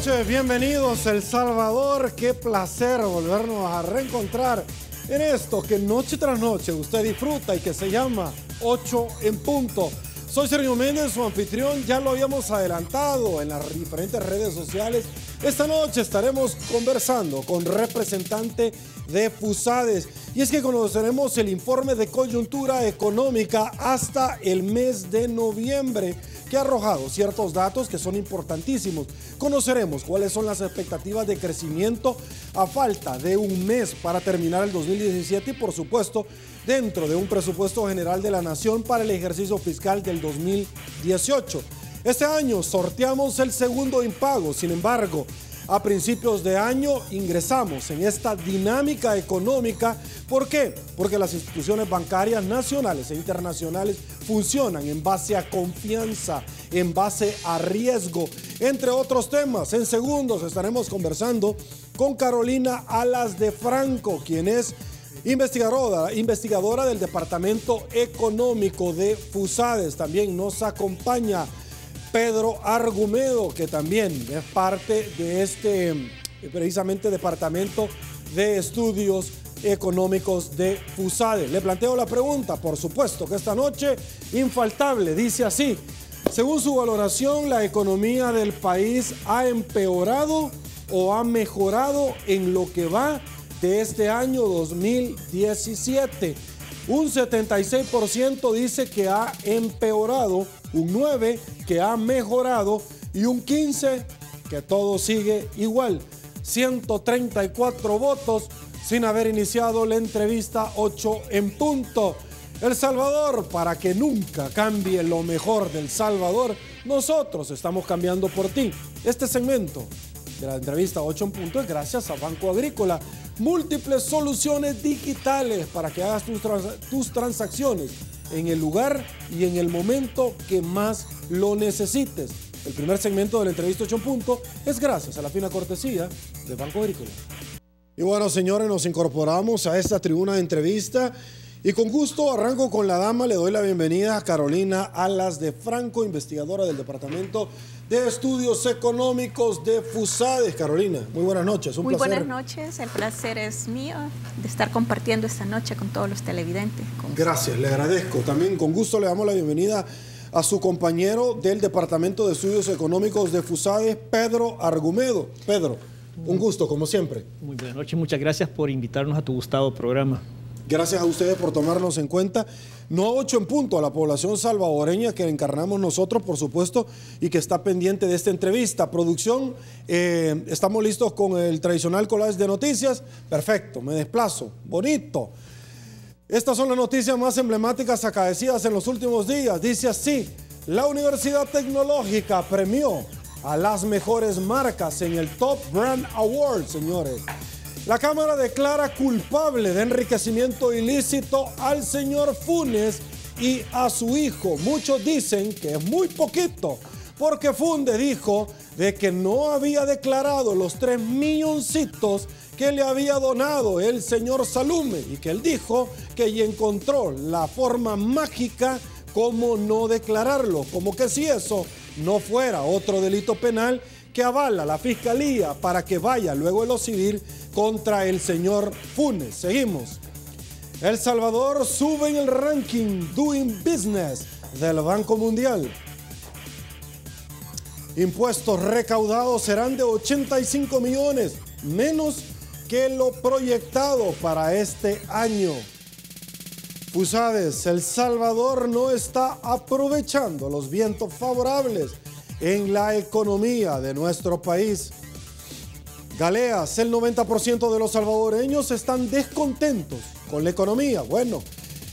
noches, bienvenidos El Salvador. Qué placer volvernos a reencontrar en esto que noche tras noche usted disfruta y que se llama 8 en punto. Soy Sergio Méndez, su anfitrión. Ya lo habíamos adelantado en las diferentes redes sociales. Esta noche estaremos conversando con representante de FUSADES. Y es que conoceremos el informe de coyuntura económica hasta el mes de noviembre, que ha arrojado ciertos datos que son importantísimos. Conoceremos cuáles son las expectativas de crecimiento a falta de un mes para terminar el 2017 y, por supuesto, dentro de un presupuesto general de la Nación para el ejercicio fiscal del 2018. Este año sorteamos el segundo impago. Sin embargo, a principios de año ingresamos en esta dinámica económica. ¿Por qué? Porque las instituciones bancarias nacionales e internacionales funcionan en base a confianza, en base a riesgo, entre otros temas. En segundos estaremos conversando con Carolina Alas de Franco, quien es investigadora del Departamento Económico de FUSADES. También nos acompaña Pedro Argumedo, que también es parte de este precisamente Departamento de Estudios Económicos de FUSADES. Le planteo la pregunta, por supuesto, que esta noche infaltable, dice así: según su valoración, ¿la economía del país ha empeorado o ha mejorado en lo que va de este año 2017? Un 76% dice que ha empeorado, un 9% que ha mejorado y un 15% que todo sigue igual. 134 votos sin haber iniciado la entrevista 8 en punto. El Salvador, para que nunca cambie lo mejor del Salvador, nosotros estamos cambiando por ti. Este segmento de la entrevista 8 en punto es gracias a Banco Agrícola. Múltiples soluciones digitales para que hagas tus transacciones en el lugar y en el momento que más lo necesites. El primer segmento de la entrevista 8 en punto es gracias a la fina cortesía de Banco Agrícola. Y bueno, señores, nos incorporamos a esta tribuna de entrevista y con gusto arranco con la dama. Le doy la bienvenida a Carolina Alas de Franco, investigadora del Departamento de Estudios Económicos de FUSADES. Carolina, muy buenas noches, un placer. Muy buenas noches, el placer es mío de estar compartiendo esta noche con todos los televidentes. Gracias, le agradezco. También con gusto le damos la bienvenida a su compañero del Departamento de Estudios Económicos de FUSADES, Pedro Argumedo. Pedro, un gusto, como siempre. Muy buenas noches, muchas gracias por invitarnos a tu gustado programa. Gracias a ustedes por tomarnos en cuenta. No 8 en punto, a la población salvadoreña que encarnamos nosotros, por supuesto, y que está pendiente de esta entrevista. Producción, estamos listos con el tradicional collage de noticias. Perfecto, me desplazo. Bonito. Estas son las noticias más emblemáticas acaecidas en los últimos días. Dice así: la Universidad Tecnológica premió a las mejores marcas en el Top Brand Award, señores. La Cámara declara culpable de enriquecimiento ilícito al señor Funes y a su hijo. Muchos dicen que es muy poquito, porque Funes dijo de que no había declarado los 3 milloncitos que le había donado el señor Salume, y que él dijo que ya encontró la forma mágica como no declararlo, como que si eso no fuera otro delito penal que avala la Fiscalía para que vaya luego el OCIDIR contra el señor Funes. Seguimos. El Salvador sube en el ranking Doing Business del Banco Mundial. Impuestos recaudados serán de 85 millones, menos que lo proyectado para este año. FUSADES, El Salvador no está aprovechando los vientos favorables en la economía de nuestro país. Galeas, el 90% de los salvadoreños están descontentos con la economía. Bueno,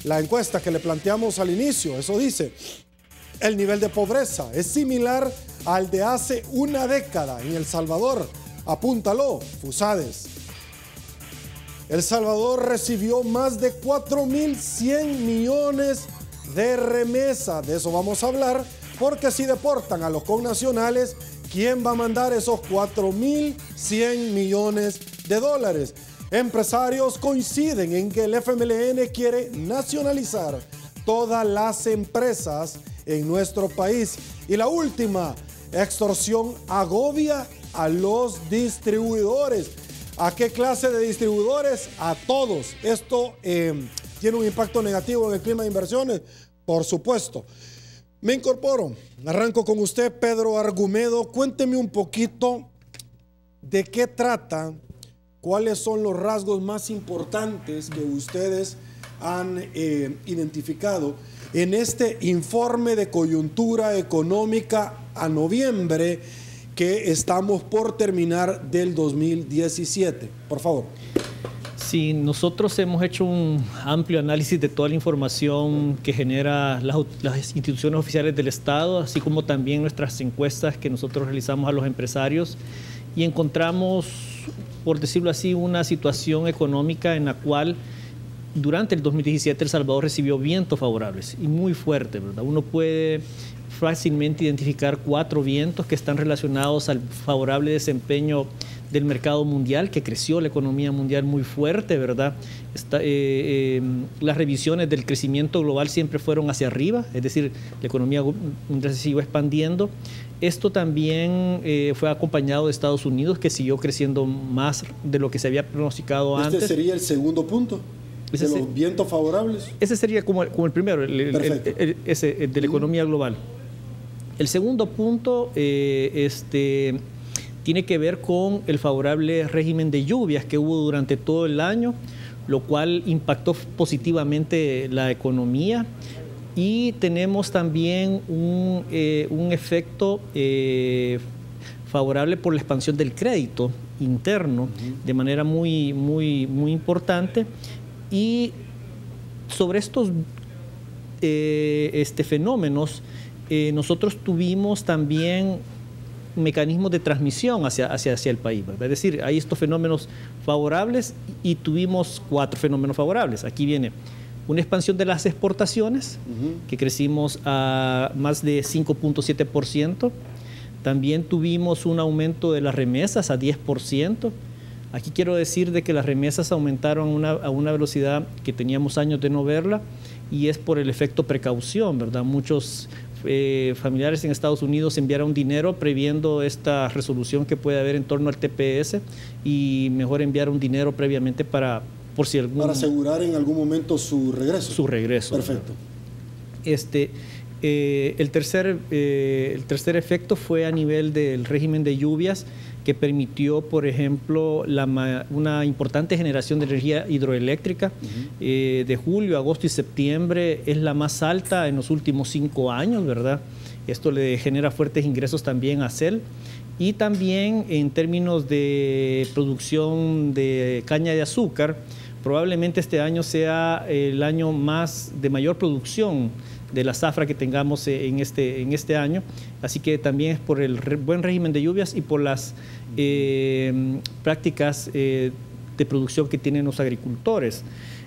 la encuesta que le planteamos al inicio, eso dice: el nivel de pobreza es similar al de hace una década en El Salvador. Apúntalo, FUSADES. El Salvador recibió más de 4.100 millones de remesas. De eso vamos a hablar, porque si deportan a los connacionales, ¿quién va a mandar esos 4.100 millones de dólares? Empresarios coinciden en que el FMLN quiere nacionalizar todas las empresas en nuestro país. Y la última, extorsión agobia a los distribuidores. ¿A qué clase de distribuidores? A todos. ¿Esto tiene un impacto negativo en el clima de inversiones? Por supuesto. Me incorporo. Arranco con usted, Pedro Argumedo. Cuénteme un poquito de qué trata, cuáles son los rasgos más importantes que ustedes han identificado en este informe de coyuntura económica a noviembre que estamos por terminar del 2017. Por favor. Sí, nosotros hemos hecho un amplio análisis de toda la información que genera las instituciones oficiales del Estado, así como también nuestras encuestas que nosotros realizamos a los empresarios, y encontramos, por decirlo así, una situación económica en la cual durante el 2017 El Salvador recibió vientos favorables y muy fuertes, ¿verdad? Uno puede fácilmente identificar 4 vientos que están relacionados al favorable desempeño del mercado mundial, que creció la economía mundial muy fuerte, ¿verdad? Las revisiones del crecimiento global siempre fueron hacia arriba, es decir, la economía mundial se siguió expandiendo. Esto también fue acompañado de Estados Unidos, que siguió creciendo más de lo que se había pronosticado antes. ¿Este sería el segundo punto? ¿De los vientos favorables? Ese sería como el primero, el de la economía global. El segundo punto tiene que ver con el favorable régimen de lluvias que hubo durante todo el año, lo cual impactó positivamente la economía. Y tenemos también un efecto favorable por la expansión del crédito interno de manera muy, muy, muy importante. Y sobre estos fenómenos, nosotros tuvimos también mecanismos de transmisión hacia el país, ¿verdad? Es decir, hay estos fenómenos favorables y tuvimos 4 fenómenos favorables. Aquí viene una expansión de las exportaciones, que crecimos a más de 5.7%. También tuvimos un aumento de las remesas a 10%. Aquí quiero decir de que las remesas aumentaron a una velocidad que teníamos años de no verla, y es por el efecto precaución, ¿verdad? Muchos familiares en Estados Unidos enviaron dinero previendo esta resolución que puede haber en torno al TPS, y mejor enviar un dinero previamente para asegurar en algún momento su regreso. Su regreso. Perfecto. El tercer efecto fue a nivel del régimen de lluvias, que permitió, por ejemplo, una importante generación de energía hidroeléctrica. De julio, agosto y septiembre es la más alta en los últimos 5 años, ¿verdad? Esto le genera fuertes ingresos también a CEL. Y también en términos de producción de caña de azúcar, probablemente este año sea el año de mayor producción de la zafra que tengamos en este año. Así que también es por el buen régimen de lluvias y por las prácticas de producción que tienen los agricultores.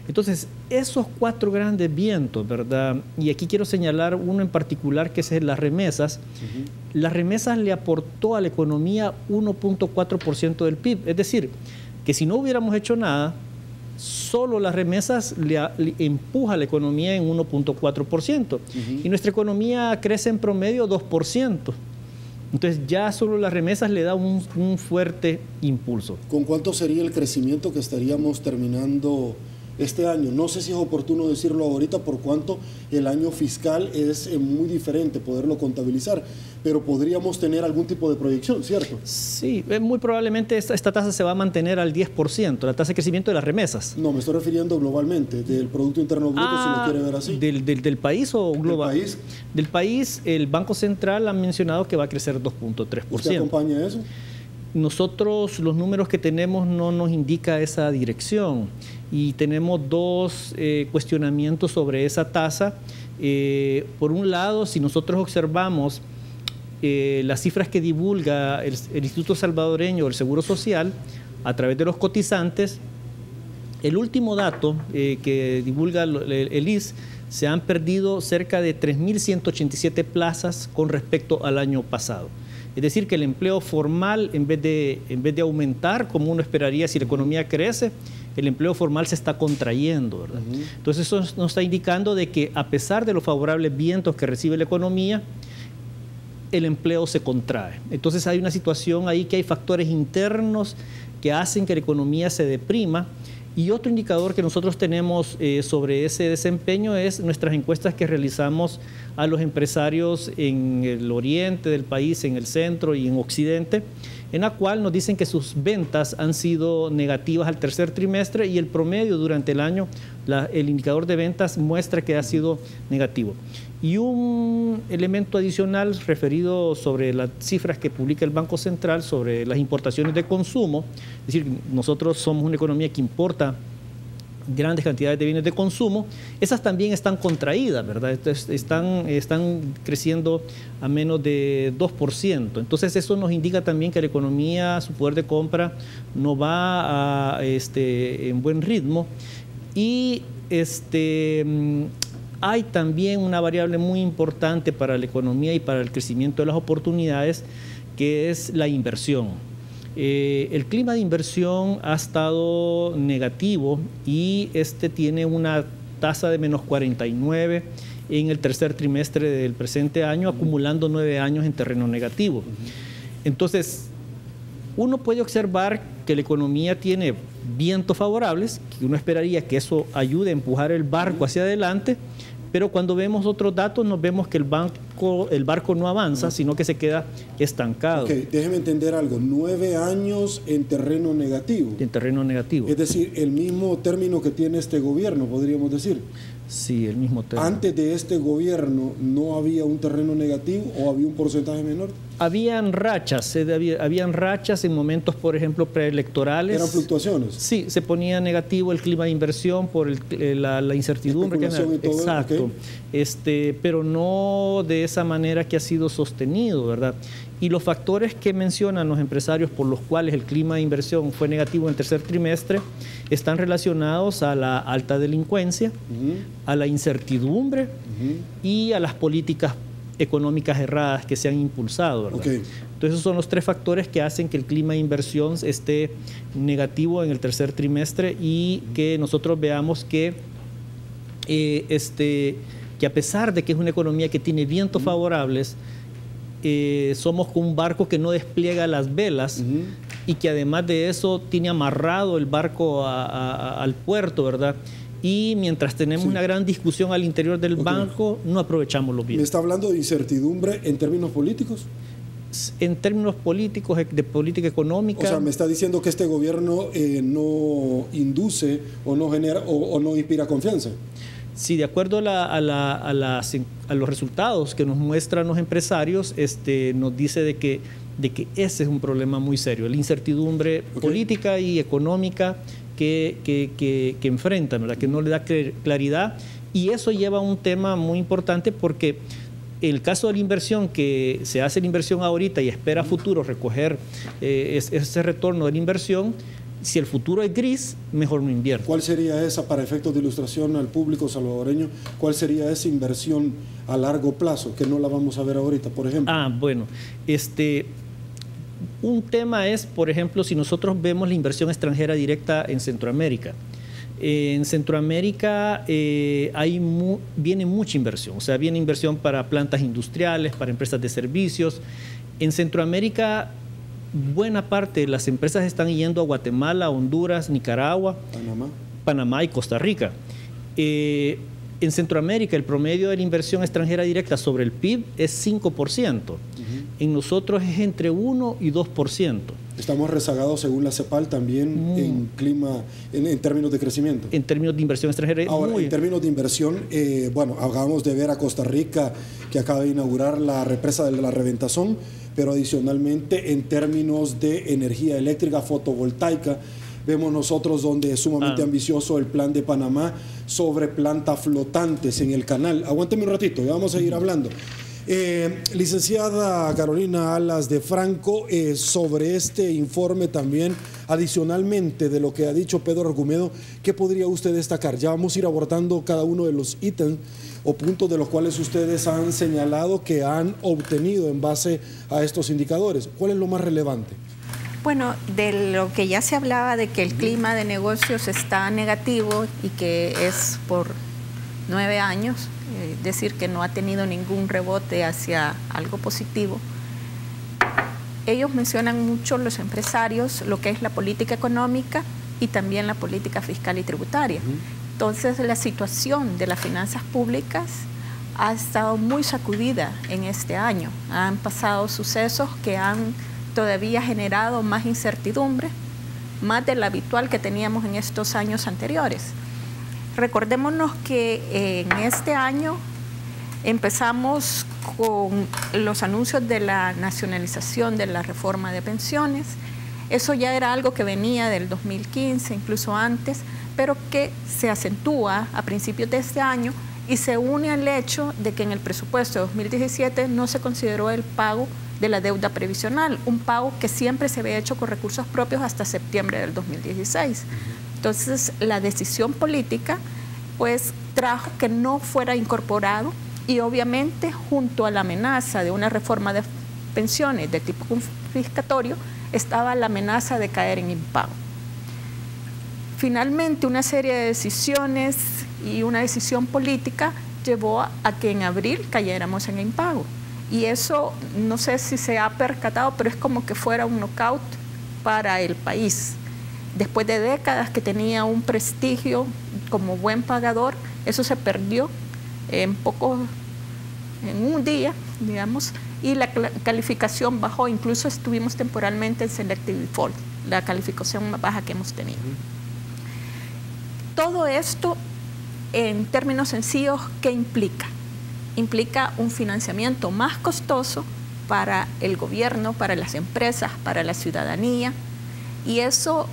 Entonces, esos 4 grandes vientos, ¿verdad? Y aquí quiero señalar uno en particular, que es las remesas. Las remesas le aportó a la economía 1.4% del PIB. Es decir, que si no hubiéramos hecho nada, solo las remesas le empuja a la economía en 1.4%. Y nuestra economía crece en promedio 2%. Entonces ya solo las remesas le da un fuerte impulso. ¿Con cuánto sería el crecimiento que estaríamos terminando este año? No sé si es oportuno decirlo ahorita, por cuanto el año fiscal es muy diferente poderlo contabilizar, pero podríamos tener algún tipo de proyección, ¿cierto? Sí, muy probablemente esta tasa se va a mantener al 10%, la tasa de crecimiento de las remesas. No, me estoy refiriendo globalmente, del Producto Interno Bruto, si lo quiere ver así. ¿Del país o global? ¿Del país? Del país, el Banco Central ha mencionado que va a crecer 2.3%. ¿Usted acompaña eso? Nosotros, los números que tenemos no nos indica esa dirección, y tenemos 2 cuestionamientos sobre esa tasa. Por un lado, si nosotros observamos las cifras que divulga el Instituto Salvadoreño del Seguro Social a través de los cotizantes, el último dato que divulga el IS, se han perdido cerca de 3.187 plazas con respecto al año pasado. Es decir, que el empleo formal, en vez de aumentar como uno esperaría si la economía crece, el empleo formal se está contrayendo, ¿verdad? Entonces eso nos está indicando de que, a pesar de los favorables vientos que recibe la economía, el empleo se contrae. Entonces hay una situación ahí que hay factores internos que hacen que la economía se deprima. Y otro indicador que nosotros tenemos sobre ese desempeño es nuestras encuestas que realizamos a los empresarios en el oriente del país, en el centro y en occidente, en la cual nos dicen que sus ventas han sido negativas al tercer trimestre y el promedio durante el año, el indicador de ventas muestra que ha sido negativo. Y un elemento adicional referido sobre las cifras que publica el Banco Central sobre las importaciones de consumo, es decir, nosotros somos una economía que importa grandes cantidades de bienes de consumo, esas también están contraídas, ¿verdad? Están creciendo a menos de 2%. Entonces eso nos indica también que la economía, su poder de compra, no va en buen ritmo. Y hay también una variable muy importante para la economía y para el crecimiento de las oportunidades, que es la inversión. El clima de inversión ha estado negativo y tiene una tasa de menos 49 en el tercer trimestre del presente año, acumulando 9 años en terreno negativo. Entonces, uno puede observar que la economía tiene vientos favorables, que uno esperaría que eso ayude a empujar el barco hacia adelante, pero cuando vemos otros datos nos vemos que el barco no avanza, sino que se queda estancado. Ok, déjeme entender algo. 9 años en terreno negativo. En terreno negativo. Es decir, el mismo término que tiene este gobierno, podríamos decir. Sí, el mismo término. ¿Antes de este gobierno no había un terreno negativo o había un porcentaje menor? Habían rachas, habían rachas en momentos, por ejemplo, preelectorales. ¿Eran fluctuaciones? Sí, se ponía negativo el clima de inversión por la incertidumbre. Exacto. Okay. Pero no de esa manera que ha sido sostenido, ¿verdad? Y los factores que mencionan los empresarios por los cuales el clima de inversión fue negativo en el tercer trimestre están relacionados a la alta delincuencia, a la incertidumbre y a las políticas económicas erradas que se han impulsado, ¿verdad? Okay. Entonces esos son los 3 factores que hacen que el clima de inversión esté negativo en el tercer trimestre y que nosotros veamos que a pesar de que es una economía que tiene vientos favorables, somos como un barco que no despliega las velas y que además de eso tiene amarrado el barco al puerto, ¿verdad? Y mientras tenemos una gran discusión al interior del banco, no aprovechamos los bienes. ¿Me está hablando de incertidumbre en términos políticos? En términos políticos, de política económica. O sea, me está diciendo que este gobierno no induce o no genera o no inspira confianza. Sí, de acuerdo a los resultados que nos muestran los empresarios, nos dice de que ese es un problema muy serio, la incertidumbre política y económica que enfrentan, ¿verdad? Que no le da claridad, y eso lleva a un tema muy importante porque el caso de la inversión, que se hace la inversión ahorita y espera a futuro recoger ese retorno de la inversión, si el futuro es gris, mejor no invierta. ¿Cuál sería esa, para efectos de ilustración al público salvadoreño, cuál sería esa inversión a largo plazo, que no la vamos a ver ahorita, por ejemplo? Bueno, un tema es, por ejemplo, si nosotros vemos la inversión extranjera directa en Centroamérica. En Centroamérica viene mucha inversión, o sea, viene inversión para plantas industriales, para empresas de servicios. En Centroamérica, buena parte de las empresas están yendo a Guatemala, Honduras, Nicaragua, Panamá y Costa Rica. En Centroamérica, el promedio de la inversión extranjera directa sobre el PIB es 5%. En nosotros es entre 1 y 2%. Estamos rezagados, según la CEPAL, también en términos de crecimiento. En términos de inversión extranjera. Ahora, en términos de inversión, acabamos de ver a Costa Rica, que acaba de inaugurar la represa de la Reventazón, pero adicionalmente en términos de energía eléctrica fotovoltaica, vemos nosotros donde es sumamente ambicioso el plan de Panamá sobre plantas flotantes en el canal. Aguánteme un ratito, ya vamos a seguir hablando. Licenciada Carolina Alas de Franco, sobre este informe también, adicionalmente de lo que ha dicho Pedro Argumedo, ¿qué podría usted destacar? Ya vamos a ir abordando cada uno de los ítems o puntos de los cuales ustedes han señalado que han obtenido en base a estos indicadores. ¿Cuál es lo más relevante? Bueno, de lo que ya se hablaba de que el clima de negocios está negativo y que es por 9 años, decir que no ha tenido ningún rebote hacia algo positivo. Ellos mencionan mucho, los empresarios, lo que es la política económica y también la política fiscal y tributaria. Entonces, la situación de las finanzas públicas ha estado muy sacudida en este año. Han pasado sucesos que han todavía generado más incertidumbre, más de lo habitual que teníamos en estos años anteriores. Recordémonos que en este año empezamos con los anuncios de la nacionalización de la reforma de pensiones. Eso ya era algo que venía del 2015, incluso antes, pero que se acentúa a principios de este año y se une al hecho de que en el presupuesto de 2017 no se consideró el pago de la deuda previsional, un pago que siempre se había hecho con recursos propios hasta septiembre del 2016. Entonces, la decisión política pues trajo que no fuera incorporado y obviamente junto a la amenaza de una reforma de pensiones de tipo confiscatorio estaba la amenaza de caer en impago. Finalmente, una serie de decisiones y una decisión política llevó a que en abril cayéramos en impago. Y eso, no sé si se ha percatado, pero es como que fuera un knockout para el país. Después de décadas que tenía un prestigio como buen pagador, eso se perdió en un día, digamos, y la calificación bajó. Incluso estuvimos temporalmente en Selective Default, la calificación más baja que hemos tenido. Todo esto, en términos sencillos, ¿qué implica? Implica un financiamiento más costoso para el gobierno, para las empresas, para la ciudadanía, y eso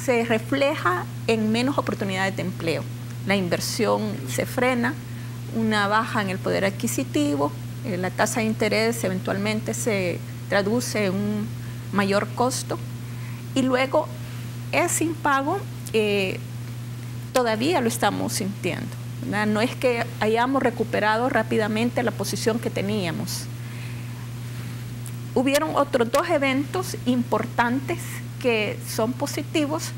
se refleja en menos oportunidades de empleo. La inversión se frena, una baja en el poder adquisitivo, la tasa de interés eventualmente se traduce en un mayor costo, y luego ese impago todavía lo estamos sintiendo, ¿verdad? No es que hayamos recuperado rápidamente la posición que teníamos. Hubieron otros dos eventos importantes que son positivos,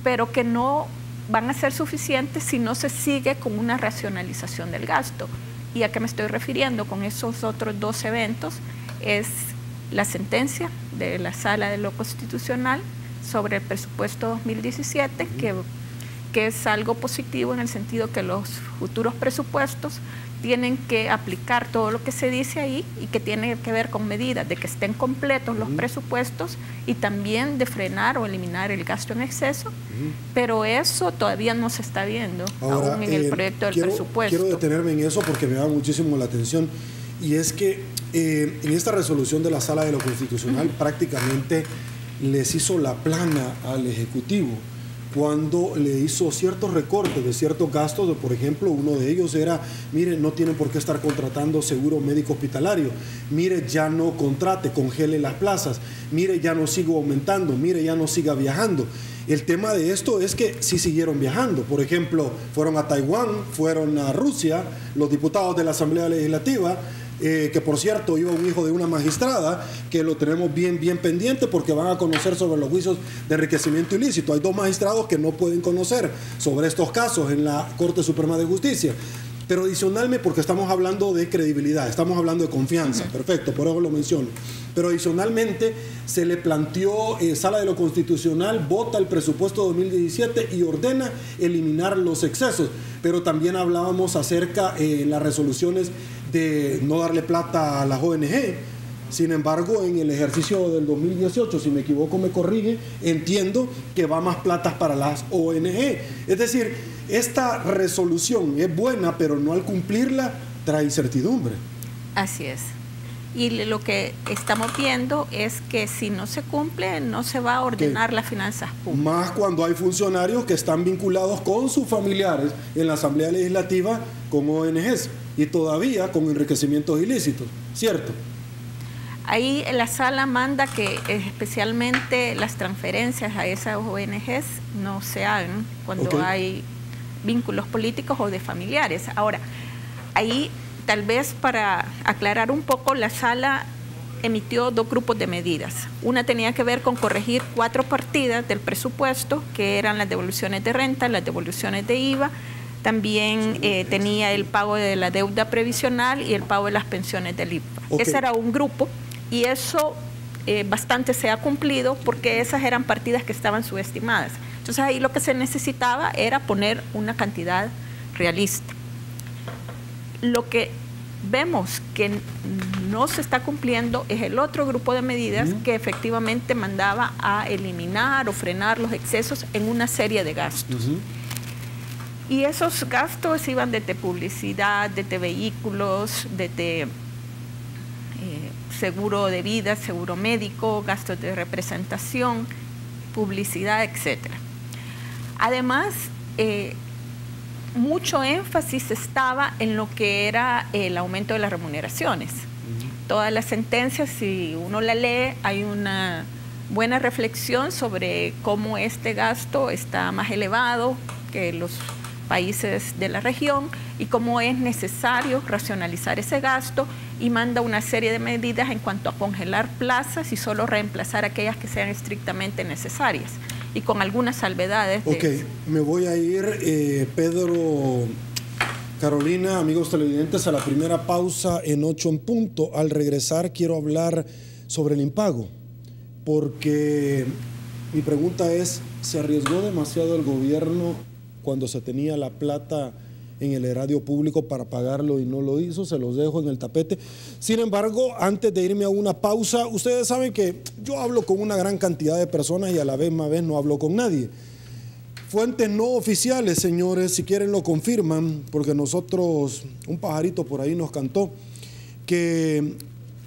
pero que no van a ser suficientes si no se sigue con una racionalización del gasto. ¿Y a qué me estoy refiriendo con esos otros dos eventos? Es la sentencia de la Sala de lo Constitucional sobre el presupuesto 2017, que es algo positivo en el sentido que los futuros presupuestos tienen que aplicar todo lo que se dice ahí y que tiene que ver con medidas de que estén completos los presupuestos y también de frenar o eliminar el gasto en exceso, pero eso todavía no se está viendo ahora, aún en el proyecto del presupuesto. Quiero detenerme en eso porque me da muchísimo la atención, y es que en esta resolución de la Sala de lo Constitucional prácticamente les hizo la plana al Ejecutivo cuando le hizo ciertos recortes de ciertos gastos. Por ejemplo, uno de ellos era, mire, no tienen por qué estar contratando seguro médico hospitalario, mire, ya no contrate, congele las plazas, mire, ya no siga aumentando, mire, ya no siga viajando. El tema de esto es que sí siguieron viajando. Por ejemplo, fueron a Taiwán, fueron a Rusia, los diputados de la Asamblea Legislativa, que por cierto iba un hijo de una magistrada, que lo tenemos bien pendiente porque van a conocer sobre los juicios de enriquecimiento ilícito. Hay dos magistrados que no pueden conocer sobre estos casos en la Corte Suprema de Justicia. Pero adicionalmente, porque estamos hablando de credibilidad, estamos hablando de confianza, perfecto, por eso lo menciono. Pero adicionalmente se le planteó, Sala de lo Constitucional vota el presupuesto 2017 y ordena eliminar los excesos. Pero también hablábamos acerca en las resoluciones de no darle plata a las ONG. Sin embargo, en el ejercicio del 2018, si me equivoco me corrige, entiendo que va más plata para las ONG. Es decir, esta resolución es buena, pero no al cumplirla trae incertidumbre. Así es. Y lo que estamos viendo es que si no se cumple, no se va a ordenar las finanzas públicas. Más cuando hay funcionarios que están vinculados con sus familiares en la Asamblea Legislativa con ONGs y todavía con enriquecimientos ilícitos, ¿cierto? Ahí la sala manda que especialmente las transferencias a esas ONGs no se hagan cuando hay vínculos políticos o de familiares. Ahora, ahí tal vez para aclarar un poco, la sala emitió dos grupos de medidas. Una tenía que ver con corregir 4 partidas del presupuesto, que eran las devoluciones de renta, las devoluciones de IVA, también tenía el pago de la deuda previsional y el pago de las pensiones del IPA. Okay. Ese era un grupo y eso bastante se ha cumplido porque esas eran partidas que estaban subestimadas. Entonces ahí lo que se necesitaba era poner una cantidad realista. Lo que vemos que no se está cumpliendo es el otro grupo de medidas que efectivamente mandaba a eliminar o frenar los excesos en una serie de gastos. Y esos gastos iban desde publicidad, desde vehículos, desde seguro de vida, seguro médico, gastos de representación, publicidad, etc. Además, mucho énfasis estaba en lo que era el aumento de las remuneraciones. Todas las sentencias, si uno la lee, hay una buena reflexión sobre cómo este gasto está más elevado que los países de la región y cómo es necesario racionalizar ese gasto, y manda una serie de medidas en cuanto a congelar plazas y solo reemplazar aquellas que sean estrictamente necesarias, y con algunas salvedades. Ok, me voy a ir, Pedro, Carolina, amigos televidentes, a la primera pausa en 8 en punto. Al regresar quiero hablar sobre el impago, porque mi pregunta es, ¿se arriesgó demasiado el gobierno cuando se tenía la plata en el erario público para pagarlo y no lo hizo? Se los dejo en el tapete. Sin embargo, antes de irme a una pausa, ustedes saben que yo hablo con una gran cantidad de personas y a la misma vez no hablo con nadie. Fuentes no oficiales, señores, si quieren lo confirman, porque nosotros, un pajarito por ahí nos cantó, que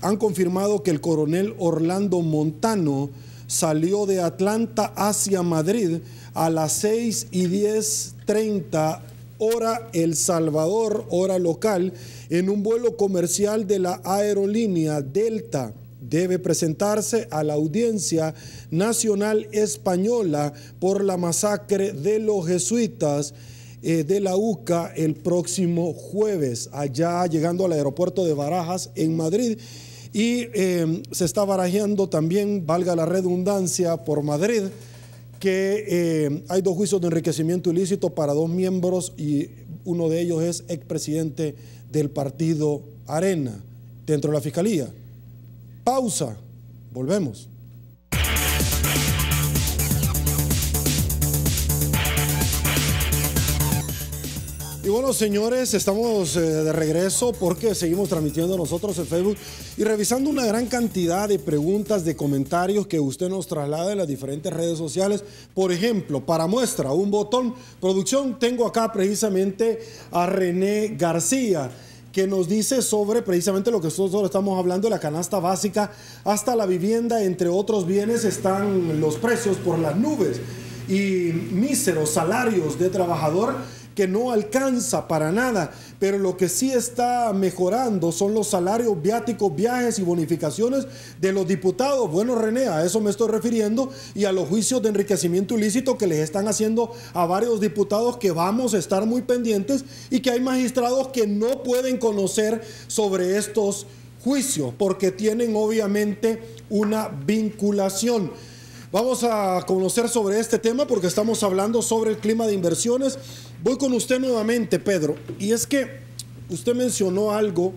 han confirmado que el coronel Orlando Montano salió de Atlanta hacia Madrid a las 6:10:30 hora El Salvador, hora local, en un vuelo comercial de la aerolínea Delta. Debe presentarse a la Audiencia Nacional Española por la masacre de los jesuitas de la UCA el próximo jueves, allá llegando al aeropuerto de Barajas en Madrid. Y se está barajeando también, valga la redundancia, por Madrid, que hay 2 juicios de enriquecimiento ilícito para 2 miembros y uno de ellos es expresidente del partido Arena dentro de la Fiscalía. Pausa, volvemos. Y bueno, señores, estamos de regreso porque seguimos transmitiendo nosotros en Facebook y revisando una gran cantidad de preguntas, de comentarios que usted nos traslada en las diferentes redes sociales. Por ejemplo, para muestra, un botón. Producción, tengo acá precisamente a René García, que nos dice sobre precisamente lo que nosotros estamos hablando, la canasta básica hasta la vivienda, entre otros bienes, están los precios por las nubes y míseros salarios de trabajador que no alcanza para nada, pero lo que sí está mejorando son los salarios, viáticos, viajes y bonificaciones de los diputados. Bueno, René, a eso me estoy refiriendo, y a los juicios de enriquecimiento ilícito que les están haciendo a varios diputados, que vamos a estar muy pendientes, y que hay magistrados que no pueden conocer sobre estos juicios porque tienen obviamente una vinculación. Vamos a conocer sobre este tema porque estamos hablando sobre el clima de inversiones. Voy con usted nuevamente, Pedro, y es que usted mencionó algo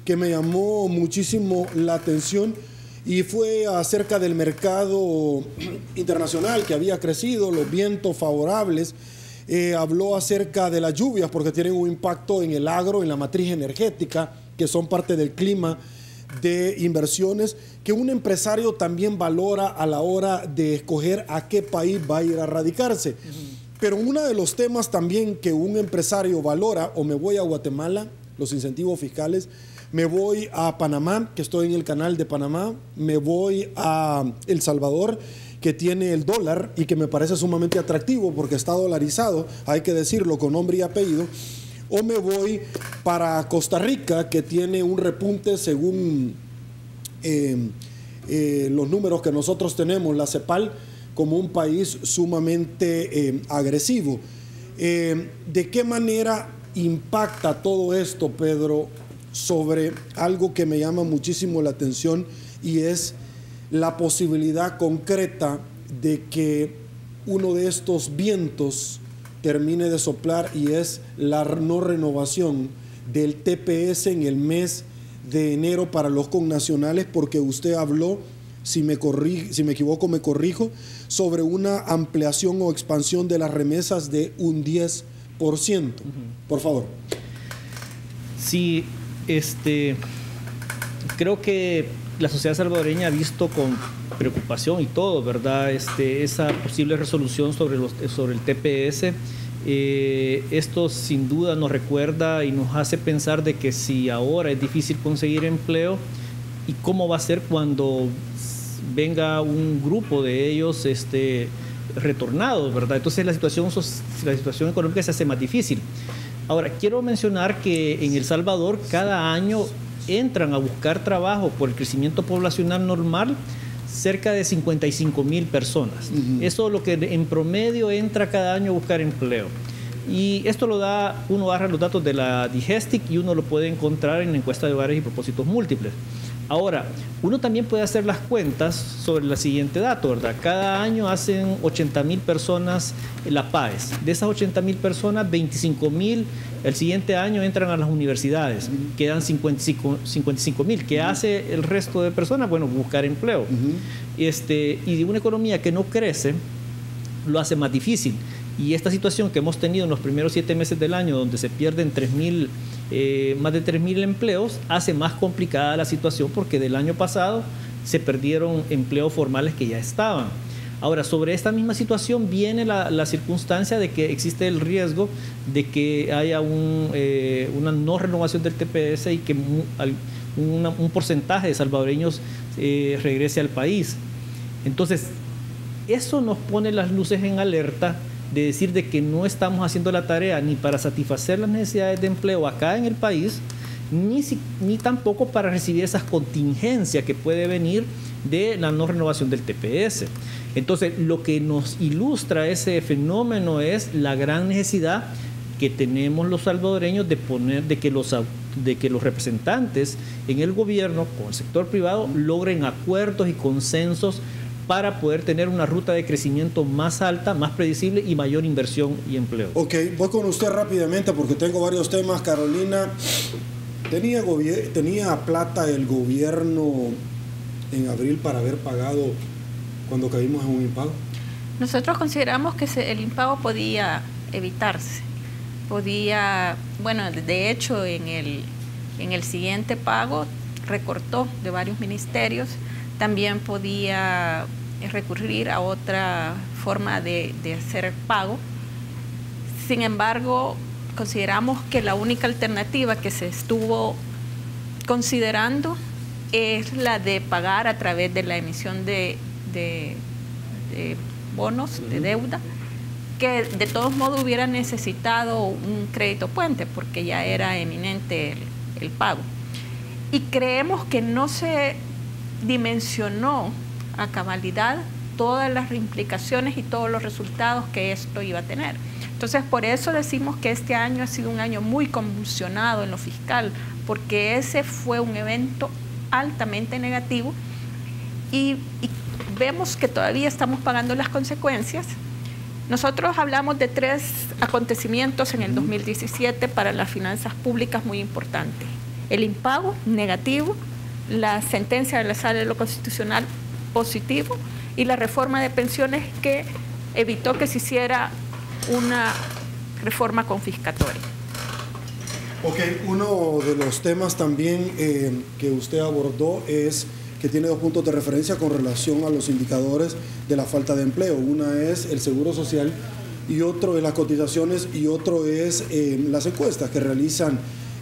que me llamó muchísimo la atención y fue acerca del mercado internacional que había crecido, los vientos favorables. Habló acerca de las lluvias porque tienen un impacto en el agro, en la matriz energética, que son parte del clima de inversiones, que un empresario también valora a la hora de escoger a qué país va a ir a radicarse. Pero uno de los temas también que un empresario valora, o me voy a Guatemala, los incentivos fiscales, me voy a Panamá, que estoy en el canal de Panamá, me voy a El Salvador, que tiene el dólar y que me parece sumamente atractivo porque está dolarizado, hay que decirlo con nombre y apellido, o me voy para Costa Rica, que tiene un repunte según los números que nosotros tenemos, la CEPAL, como un país sumamente agresivo. ¿De qué manera impacta todo esto, Pedro, sobre algo que me llama muchísimo la atención, y es la posibilidad concreta de que uno de estos vientos termine de soplar, y es la no renovación del TPS en el mes de enero para los connacionales, porque usted habló, si me equivoco me corrijo, sobre una ampliación o expansión de las remesas de un 10%. Por favor. Sí, creo que la sociedad salvadoreña ha visto con preocupación y todo, ¿verdad? Esa posible resolución sobre el TPS. Esto sin duda nos recuerda y nos hace pensar de que si ahora es difícil conseguir empleo, ¿y cómo va a ser cuando venga un grupo de ellos retornados, ¿verdad? Entonces la situación económica se hace más difícil. Ahora, quiero mencionar que en El Salvador cada año entran a buscar trabajo por el crecimiento poblacional normal cerca de 55,000 personas. Eso es lo que en promedio entra cada año a buscar empleo. Y esto uno agarra los datos de la Digestic y uno lo puede encontrar en la encuesta de hogares y propósitos múltiples. Ahora, uno también puede hacer las cuentas sobre el siguiente dato, ¿verdad? Cada año hacen 80,000 personas la PAES. De esas 80,000 personas, 25,000 el siguiente año entran a las universidades. Quedan 55,000. ¿Qué hace el resto de personas? Bueno, buscar empleo. Y de una economía que no crece, lo hace más difícil. Y esta situación que hemos tenido en los primeros 7 meses del año, donde se pierden más de 3,000 empleos, hace más complicada la situación, porque del año pasado se perdieron empleos formales que ya estaban. Ahora, sobre esta misma situación viene la circunstancia de que existe el riesgo de que haya una no renovación del TPS y que un porcentaje de salvadoreños regrese al país. Entonces, eso nos pone las luces en alerta de decir de que no estamos haciendo la tarea ni para satisfacer las necesidades de empleo acá en el país, ni tampoco para recibir esas contingencias que puede venir de la no renovación del TPS. Entonces, lo que nos ilustra ese fenómeno es la gran necesidad que tenemos los salvadoreños de que los representantes en el gobierno con el sector privado logren acuerdos y consensos para poder tener una ruta de crecimiento más alta, más predecible y mayor inversión y empleo. Ok, voy con usted rápidamente porque tengo varios temas. Carolina, ¿tenía plata el gobierno en abril para haber pagado cuando caímos en un impago? Nosotros consideramos que el impago podía evitarse. De hecho, en el siguiente pago recortó de varios ministerios. También podía recurrir a otra forma de hacer el pago. Sin embargo, consideramos que la única alternativa que se estuvo considerando es la de pagar a través de la emisión de bonos, de deuda, que de todos modos hubiera necesitado un crédito puente porque ya era eminente el pago. Y creemos que no se dimensionó a cabalidad todas las implicaciones y todos los resultados que esto iba a tener. Entonces, por eso decimos que este año ha sido un año muy convulsionado en lo fiscal, porque ese fue un evento altamente negativo y vemos que todavía estamos pagando las consecuencias. Nosotros hablamos de 3 acontecimientos en el 2017 para las finanzas públicas muy importantes. El impago negativo, la sentencia de la Sala de lo Constitucional positivo y la reforma de pensiones que evitó que se hiciera una reforma confiscatoria. Ok, uno de los temas también que usted abordó es que tiene 2 puntos de referencia con relación a los indicadores de la falta de empleo. Una es el seguro social y otro es las cotizaciones y otro es las encuestas que realizan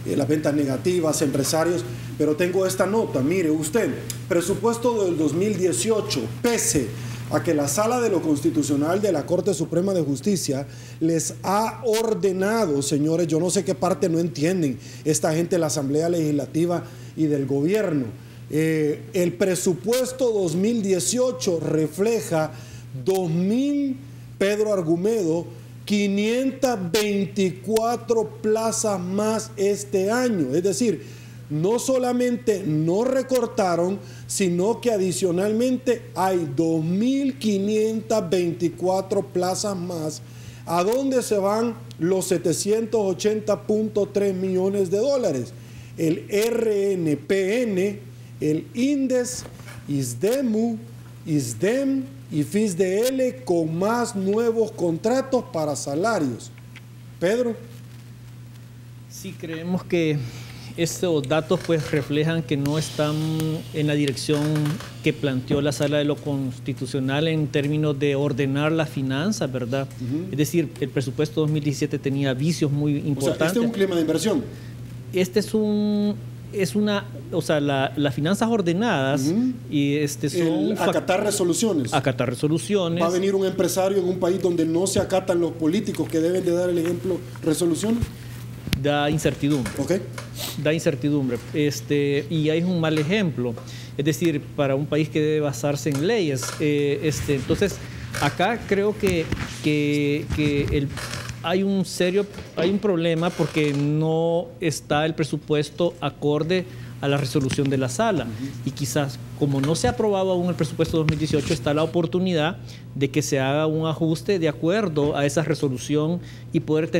las ventas negativas, empresarios. Pero tengo esta nota, mire usted, presupuesto del 2018, pese a que la Sala de lo Constitucional de la Corte Suprema de Justicia les ha ordenado, señores, yo no sé qué parte no entienden esta gente de la Asamblea Legislativa y del gobierno. El presupuesto 2018 refleja 2,000, Pedro Argumedo, 524 plazas más este año. Es decir, no solamente no recortaron, sino que adicionalmente hay 2,524 plazas más ¿A dónde se van los 780.3 millones de dólares? El RNPN, el INDES, ISDEMU, ISDEM y FISDL con más nuevos contratos para salarios. Pedro. Sí, creemos que estos datos pues reflejan que no están en la dirección que planteó la Sala de lo Constitucional en términos de ordenar las finanzas, ¿verdad? Es decir, el presupuesto 2017 tenía vicios muy importantes. O sea, este es un clima de inversión. Este es las finanzas ordenadas y son acatar resoluciones. Acatar resoluciones. ¿Va a venir un empresario en un país donde no se acatan los políticos que deben de dar el ejemplo resoluciones? Da incertidumbre. Okay. Da incertidumbre. Y hay un mal ejemplo. Es decir, para un país que debe basarse en leyes. Entonces, acá creo que hay un problema porque no está el presupuesto acorde a la resolución de la sala. Y quizás, como no se ha aprobado aún el presupuesto 2018, está la oportunidad de que se haga un ajuste de acuerdo a esa resolución y poder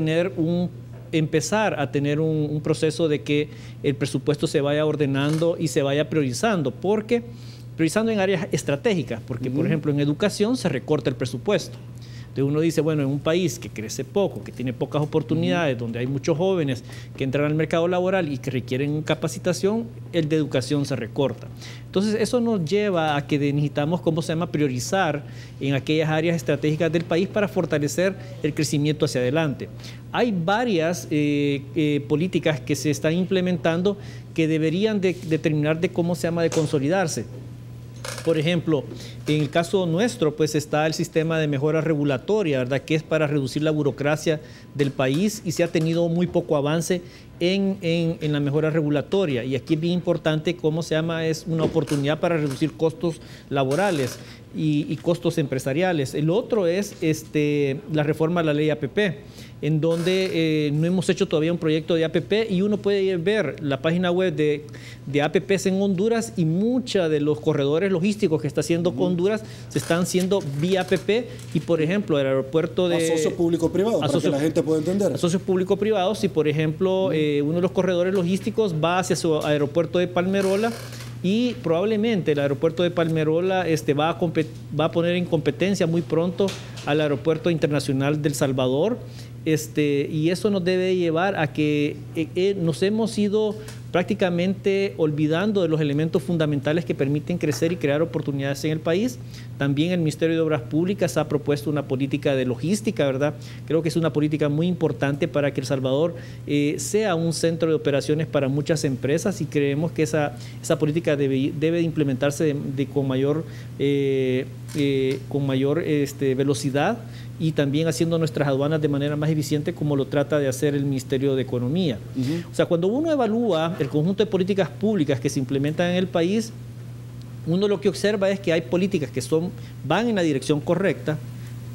empezar a tener un proceso de que el presupuesto se vaya ordenando y se vaya priorizando, priorizando en áreas estratégicas, porque por ejemplo en educación se recorta el presupuesto. Entonces uno dice, bueno, en un país que crece poco, que tiene pocas oportunidades, donde hay muchos jóvenes que entran al mercado laboral y que requieren capacitación, el de educación se recorta. Entonces eso nos lleva a que necesitamos, priorizar en aquellas áreas estratégicas del país para fortalecer el crecimiento hacia adelante. Hay varias políticas que se están implementando que deberían de terminar de consolidarse. Por ejemplo, en el caso nuestro, pues está el sistema de mejora regulatoria, ¿verdad?, que es para reducir la burocracia del país y se ha tenido muy poco avance en la mejora regulatoria. Y aquí es bien importante, es una oportunidad para reducir costos laborales y costos empresariales. El otro es la reforma a la ley APP, en donde no hemos hecho todavía un proyecto de APP y uno puede ver la página web de APPs en Honduras y muchos de los corredores logísticos que está haciendo Honduras se están haciendo vía APP y, por ejemplo, el aeropuerto de... A socios público-privados, para que la gente pueda entender. A socios público-privados, si por ejemplo uno de los corredores logísticos va hacia su aeropuerto de Palmerola, y probablemente el aeropuerto de Palmerola va a poner en competencia muy pronto al aeropuerto internacional del Salvador, y eso nos debe llevar a que nos hemos ido prácticamente olvidando de los elementos fundamentales que permiten crecer y crear oportunidades en el país. También el Ministerio de Obras Públicas ha propuesto una política de logística, ¿verdad? Creo que es una política muy importante para que El Salvador sea un centro de operaciones para muchas empresas y creemos que esa política debe de implementarse con mayor velocidad y también haciendo nuestras aduanas de manera más eficiente, como lo trata de hacer el Ministerio de Economía. O sea, cuando uno evalúa el conjunto de políticas públicas que se implementan en el país, uno lo que observa es que hay políticas que van en la dirección correcta,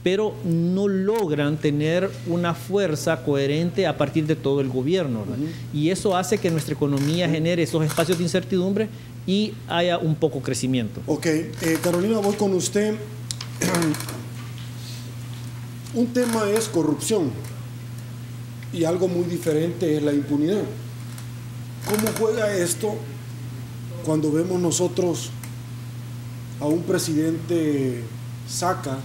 pero no logran tener una fuerza coherente a partir de todo el gobierno, ¿verdad? Y eso hace que nuestra economía genere esos espacios de incertidumbre y haya un poco crecimiento. Ok, Carolina, voy con usted. Un tema es corrupción y algo muy diferente es la impunidad. ¿Cómo juega esto cuando vemos nosotros a un presidente saca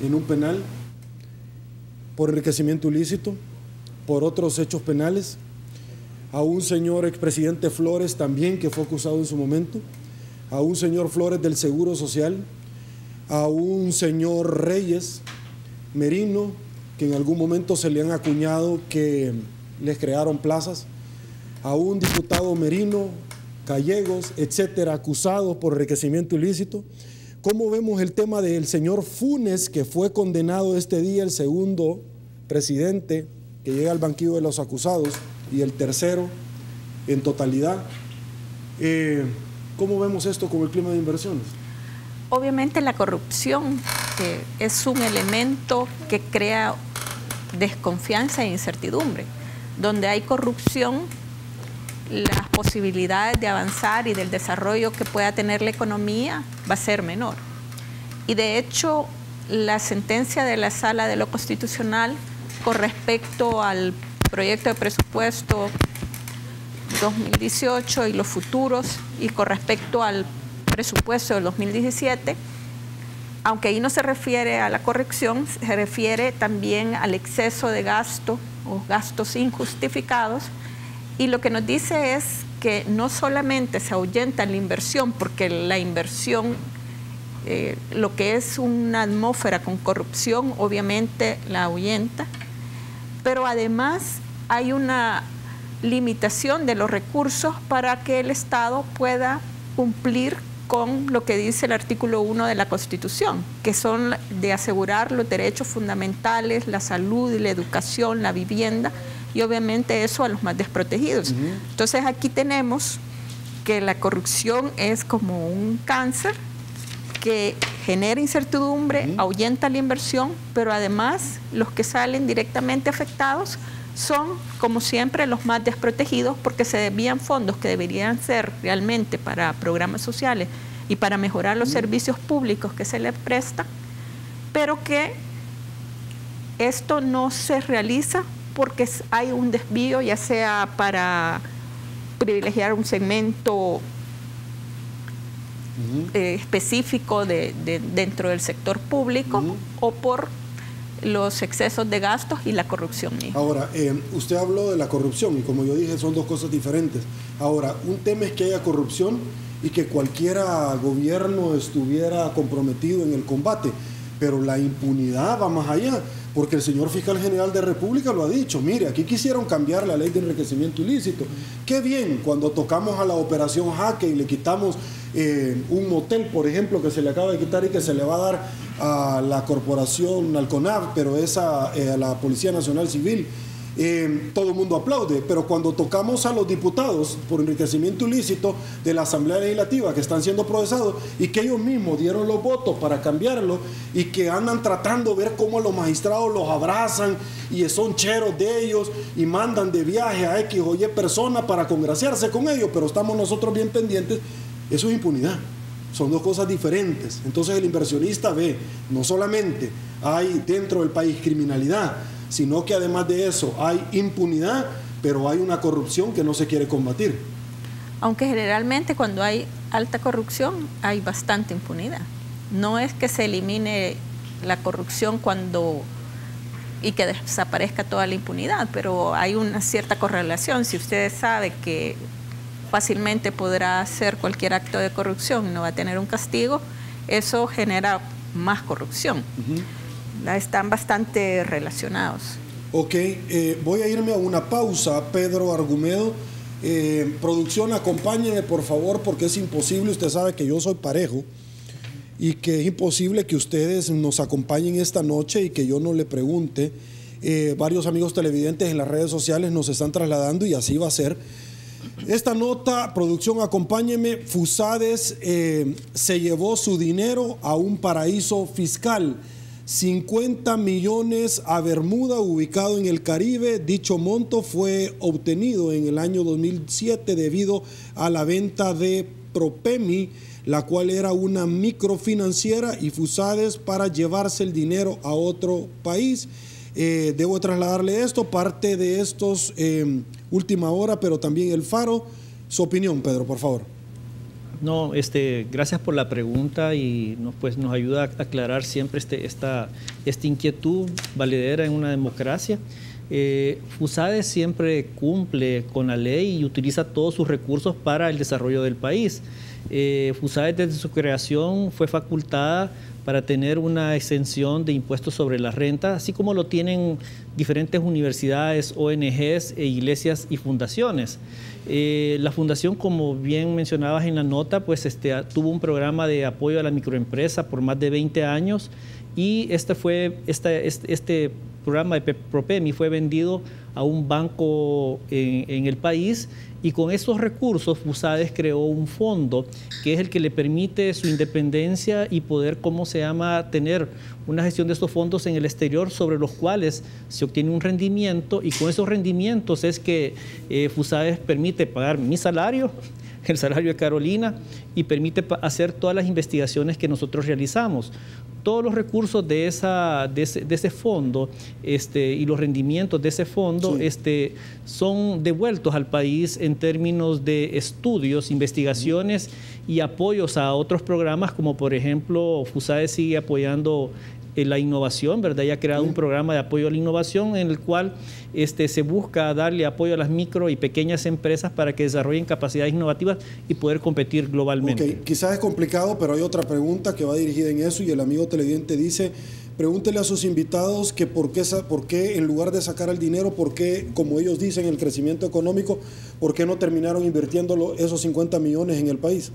en un penal por enriquecimiento ilícito, por otros hechos penales, a un señor expresidente Flores también que fue acusado en su momento, a un señor Flores del Seguro Social, a un señor Reyes Merino, que en algún momento se le han acuñado que les crearon plazas, a un diputado Merino, Gallegos, etcétera, acusados por enriquecimiento ilícito? ¿Cómo vemos el tema del señor Funes, que fue condenado este día, el segundo presidente que llega al banquillo de los acusados y el tercero en totalidad? ¿Cómo vemos esto con el clima de inversiones? Obviamente la corrupción es un elemento que crea desconfianza e incertidumbre. Donde hay corrupción, las posibilidades de avanzar y del desarrollo que pueda tener la economía va a ser menor. Y de hecho, la sentencia de la Sala de lo Constitucional con respecto al proyecto de presupuesto 2018 y los futuros, y con respecto al presupuesto del 2017, aunque ahí no se refiere a la corrección, se refiere también al exceso de gasto o gastos injustificados, y lo que nos dice es que no solamente se ahuyenta la inversión, porque la inversión, lo que es una atmósfera con corrupción, obviamente la ahuyenta, pero además hay una limitación de los recursos para que el Estado pueda cumplir con lo que dice el artículo 1 de la Constitución, que son de asegurar los derechos fundamentales, la salud, la educación, la vivienda, y obviamente eso a los más desprotegidos. Entonces aquí tenemos que la corrupción es como un cáncer que genera incertidumbre, ahuyenta la inversión, pero además los que salen directamente afectados son, como siempre, los más desprotegidos, porque se desvían fondos que deberían ser realmente para programas sociales y para mejorar los servicios públicos que se les prestan, pero que esto no se realiza porque hay un desvío, ya sea para privilegiar un segmento específico dentro del sector público, o por los excesos de gastos y la corrupción. Ahora, usted habló de la corrupción y como yo dije son dos cosas diferentes. Ahora, un tema es que haya corrupción y que cualquier gobierno estuviera comprometido en el combate, pero la impunidad va más allá, porque el señor fiscal general de República lo ha dicho. Mire, aquí quisieron cambiar la ley de enriquecimiento ilícito. Qué bien cuando tocamos a la operación Jaque y le quitamos un motel, por ejemplo, que se le acaba de quitar y que se le va a dar a la corporación, al CONAV, pero es a la Policía Nacional Civil. Todo el mundo aplaude, pero cuando tocamos a los diputados por enriquecimiento ilícito de la Asamblea Legislativa que están siendo procesados y que ellos mismos dieron los votos para cambiarlo y que andan tratando de ver cómo los magistrados los abrazan y son cheros de ellos y mandan de viaje a X o Y persona para congraciarse con ellos, pero estamos nosotros bien pendientes, eso es impunidad. Son dos cosas diferentes. Entonces el inversionista ve, no solamente hay dentro del país criminalidad, sino que además de eso hay impunidad, pero hay una corrupción que no se quiere combatir. Aunque generalmente cuando hay alta corrupción hay bastante impunidad. No es que se elimine la corrupción y que desaparezca toda la impunidad, pero hay una cierta correlación. Si usted sabe que fácilmente podrá hacer cualquier acto de corrupción y no va a tener un castigo, eso genera más corrupción. Están bastante relacionados. Ok, voy a irme a una pausa, Pedro Argumedo. Producción, acompáñenme por favor, porque es imposible, usted sabe que yo soy parejo y que es imposible que ustedes nos acompañen esta noche y que yo no le pregunte. Varios amigos televidentes en las redes sociales nos están trasladando y así va a ser. Esta nota, producción, acompáñenme. Fusades se llevó su dinero a un paraíso fiscal. 50 millones a Bermuda, ubicado en el Caribe. Dicho monto fue obtenido en el año 2007 debido a la venta de Propemi, la cual era una microfinanciera, y Fusades para llevarse el dinero a otro país. Debo trasladarle esto, parte de estos Última Hora, pero también El Faro. Su opinión, Pedro, por favor. No, gracias por la pregunta y nos ayuda a aclarar siempre esta inquietud valedera en una democracia. Fusades siempre cumple con la ley y utiliza todos sus recursos para el desarrollo del país. Fusades desde su creación fue facultada para tener una exención de impuestos sobre la renta, así como lo tienen diferentes universidades, ONGs, iglesias y fundaciones. La fundación, como bien mencionabas en la nota, pues tuvo un programa de apoyo a la microempresa por más de 20 años y este programa de Propemi fue vendido a un banco en el país, y con esos recursos Fusades creó un fondo que es el que le permite su independencia y poder, tener una gestión de estos fondos en el exterior, sobre los cuales se obtiene un rendimiento, y con esos rendimientos es que Fusades permite pagar mi salario, el salario de Carolina, y permite hacer todas las investigaciones que nosotros realizamos. todos los recursos de ese fondo y los rendimientos de ese fondo son devueltos al país en términos de estudios, investigaciones y apoyos a otros programas, como por ejemplo FUSADE sigue apoyando la innovación, ¿verdad? Ya ha creado un programa de apoyo a la innovación en el cual se busca darle apoyo a las micro y pequeñas empresas para que desarrollen capacidades innovativas y poder competir globalmente. Okay. Quizás es complicado, pero hay otra pregunta que va dirigida en eso y el amigo televidente dice, pregúntele a sus invitados que por qué en lugar de sacar el dinero, por qué, como ellos dicen, el crecimiento económico, por qué no terminaron invirtiendo esos 50 millones en el país.